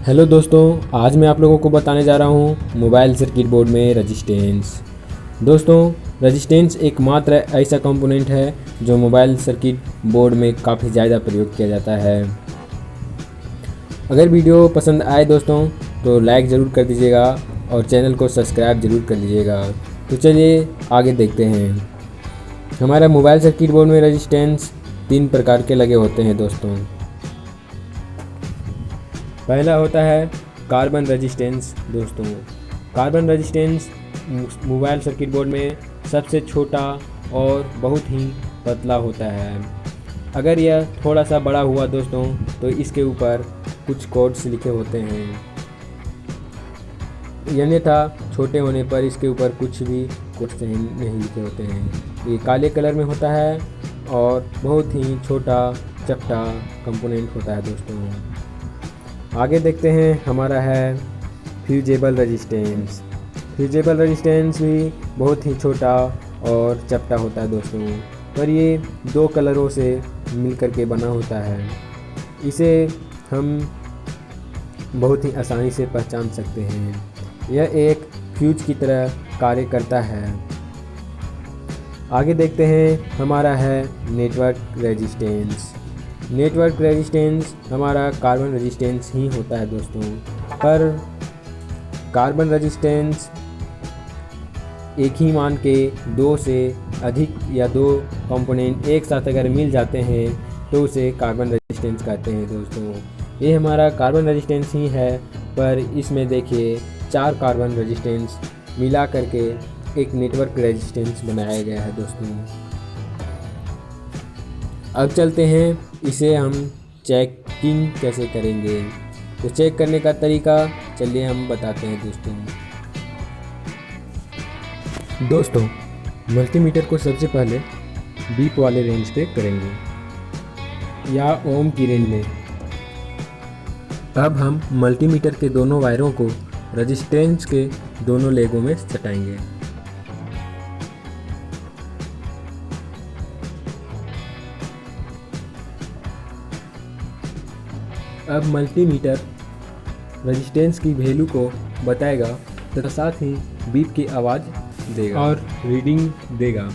Hello दोस्तों, आज मैं आप लोगों को बताने जा रहा हूँ मोबाइल सर्किट बोर्ड में रजिस्टेंस। दोस्तों, रजिस्टेंस एकमात्र ऐसा कंपोनेंट है जो मोबाइल सर्किट बोर्ड में काफ़ी ज़्यादा प्रयोग किया जाता है। अगर वीडियो पसंद आए दोस्तों तो लाइक ज़रूर कर दीजिएगा और चैनल को सब्सक्राइब ज़रूर कर लीजिएगा। तो चलिए आगे देखते हैं। हमारा मोबाइल सर्किट बोर्ड में रजिस्टेंस 3 प्रकार के लगे होते हैं दोस्तों। पहला होता है कार्बन रेजिस्टेंस। दोस्तों, carbon resistance mobile circuit board में सबसे छोटा और बहुत ही पतला होता है। अगर यह थोड़ा सा बड़ा हुआ दोस्तों तो इसके ऊपर कुछ कोड्स लिखे होते हैं, अन्यथा छोटे होने पर इसके ऊपर कुछ भी कोड्स नहीं लिखे होते हैं। ये काले कलर में होता है और बहुत ही छोटा चपटा कंपोनेंट होता है दोस्तों। आगे देखते हैं, हमारा है फ्यूजेबल रेजिस्टेंस। फ्यूजेबल रेजिस्टेंस भी बहुत ही छोटा और चपटा होता है दोस्तों, पर ये 2 कलरों से मिलकर के बना होता है। इसे हम बहुत ही आसानी से पहचान सकते हैं। यह एक फ्यूज की तरह कार्य करता है। आगे देखते हैं, हमारा है नेटवर्क रेजिस्टेंस। नेटवर्क रेजिस्टेंस हमारा कार्बन रेजिस्टेंस ही होता है दोस्तों, पर कार्बन रेजिस्टेंस एक ही मान के 2 से अधिक या 2 कंपोनेंट एक साथ अगर मिल जाते हैं तो उसे कार्बन रेजिस्टेंस कहते हैं दोस्तों। ये हमारा कार्बन रेजिस्टेंस ही है, पर इसमें देखिए 4 कार्बन रेजिस्टेंस मिला करके एक नेटवर्क रेजिस्टेंस बनाया गया है दोस्तों। अब चलते हैं, इसे हम चेकिंग कैसे करेंगे। तो चेक करने का तरीका चलिए हम बताते हैं दोस्तों, मल्टीमीटर को सबसे पहले बीप वाले रेंज पे करेंगे या ओम की रेंज में। अब हम मल्टीमीटर के दोनों वायरों को रेजिस्टेंस के दोनों लेगों में सटाएंगे। अब मल्टीमीटर रेजिस्टेंस की वैल्यू को बताएगा तथा साथ ही बीप की आवाज़ देगा और रीडिंग देगा।